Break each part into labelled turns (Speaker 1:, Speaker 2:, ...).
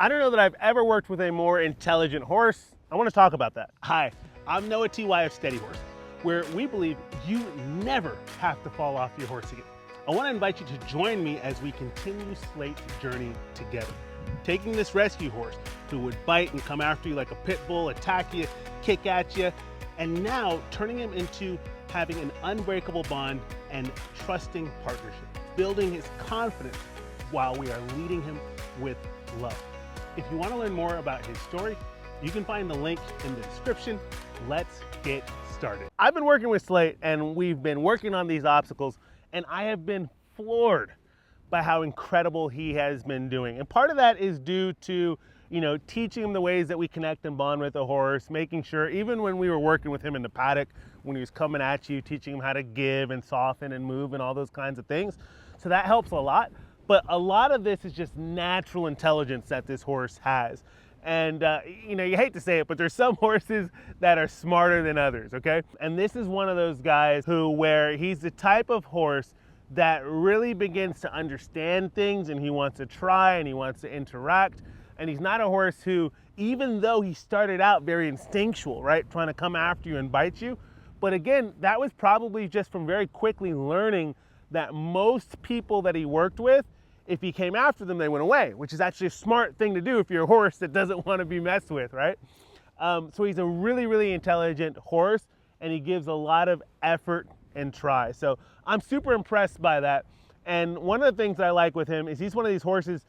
Speaker 1: I don't know that I've ever worked with a more intelligent horse. I want to talk about that. Hi, I'm Noah T.Y. of Steady Horse, where we believe you never have to fall off your horse again. I want to invite you to join me as we continue Slate's journey together. Taking this rescue horse who would bite and come after you like a pit bull, attack you, kick at you, and now turning him into having an unbreakable bond and trusting partnership, building his confidence while we are leading him with love. If you want to learn more about his story, you can find the link in the description. Let's get started. I've been working with Slate and we've been working on these obstacles, and I have been floored by how incredible he has been doing. And part of that is due to, teaching him the ways that we connect and bond with a horse, making sure, even when we were working with him in the paddock, when he was coming at you, teaching him how to give and soften and move and all those kinds of things. So that helps a lot. But a lot of this is just natural intelligence that this horse has. And, you hate to say it, but there's some horses that are smarter than others, okay? And this is one of those guys where he's the type of horse that really begins to understand things, and he wants to try and he wants to interact. And he's not a horse who, even though he started out very instinctual, right, trying to come after you and bite you, but again, that was probably just from very quickly learning that most people that he worked with, if he came after them, they went away, which is actually a smart thing to do if you're a horse that doesn't want to be messed with, right? So he's a really, really intelligent horse, and he gives a lot of effort and try. So I'm super impressed by that. And one of the things that I like with him is he's one of these horses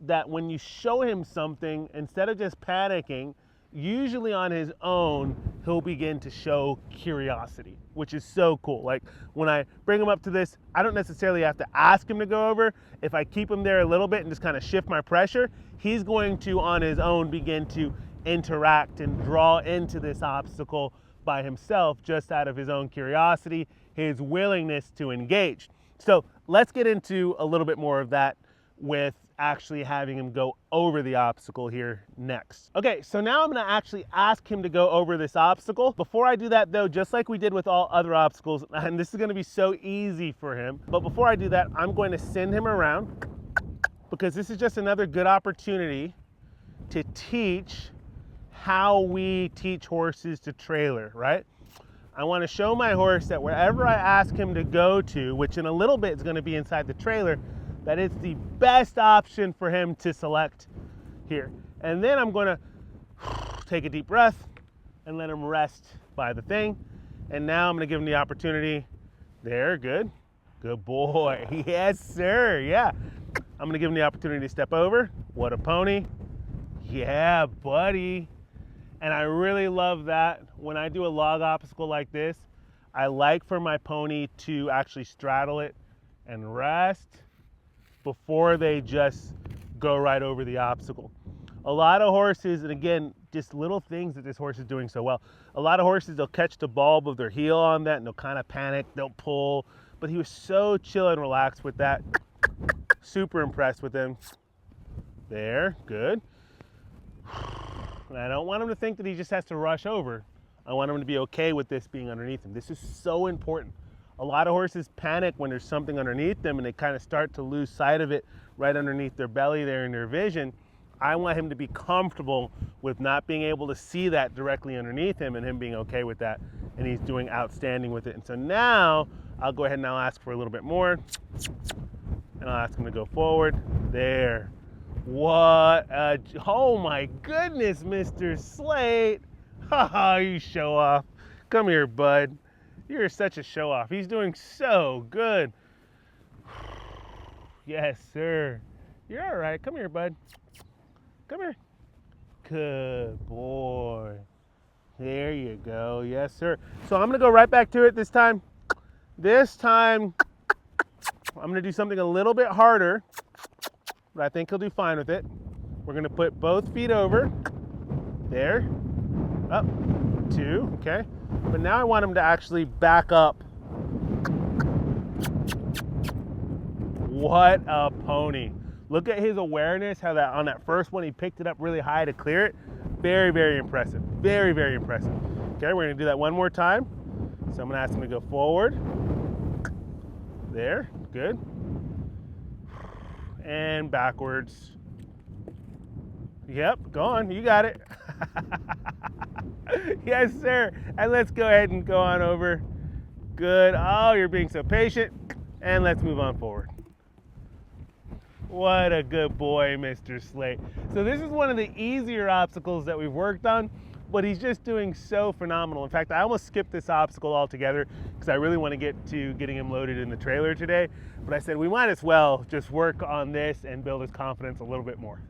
Speaker 1: that when you show him something, instead of just panicking, usually on his own, he'll begin to show curiosity, which is so cool. Like when I bring him up to this, I don't necessarily have to ask him to go over. If I keep him there a little bit and just kind of shift my pressure, he's going to, on his own, begin to interact and draw into this obstacle by himself, just out of his own curiosity, his willingness to engage. So let's get into a little bit more of that with actually having him go over the obstacle here next. Okay, so now I'm gonna actually ask him to go over this obstacle. Before I do that though, just like we did with all other obstacles, and this is gonna be so easy for him, but before I do that, I'm going to send him around, because this is just another good opportunity to teach how we teach horses to trailer, right? I wanna show my horse that wherever I ask him to go to, which in a little bit is gonna be inside the trailer, that it's the best option for him to select here. And then I'm gonna take a deep breath and let him rest by the thing. And now I'm gonna give him the opportunity. There, good. Good boy. Yes, sir, yeah. I'm gonna give him the opportunity to step over. What a pony. Yeah, buddy. And I really love that when I do a log obstacle like this, I like for my pony to actually straddle it and rest before they just go right over the obstacle. A lot of horses, and again, just little things that this horse is doing so well. A lot of horses, they'll catch the bulb of their heel on that and they'll kind of panic, they'll pull. But he was so chill and relaxed with that. Super impressed with him. There, good. And I don't want him to think that he just has to rush over. I want him to be okay with this being underneath him. This is so important. A lot of horses panic when there's something underneath them and they kind of start to lose sight of it right underneath their belly there in their vision. I want him to be comfortable with not being able to see that directly underneath him and him being okay with that. And he's doing outstanding with it. And so now I'll go ahead and I'll ask for a little bit more. And I'll ask him to go forward. There. Oh my goodness, Mr. Slate. Haha, you show off. Come here, bud. You're such a show off. He's doing so good. Yes, sir. You're all right. Come here, bud. Come here. Good boy. There you go. Yes, sir. So I'm going to go right back to it this time. This time, I'm going to do something a little bit harder, but I think he'll do fine with it. We're going to put both feet over. There. Up. 2. Okay. But now I want him to actually back up. What a pony. Look at his awareness, how that on that first one he picked it up really high to clear it. Very, very impressive. Very, very impressive. Okay, we're gonna do that one more time. So I'm gonna ask him to go forward. There, good. And backwards. Yep, go on, you got it. Yes, sir. And let's go ahead and go on over. Good. Oh, you're being so patient. And let's move on forward. What a good boy, Mr. Slate. So this is one of the easier obstacles that we've worked on, but he's just doing so phenomenal. In fact, I almost skipped this obstacle altogether because I really want to get to getting him loaded in the trailer today. But I said we might as well just work on this and build his confidence a little bit more.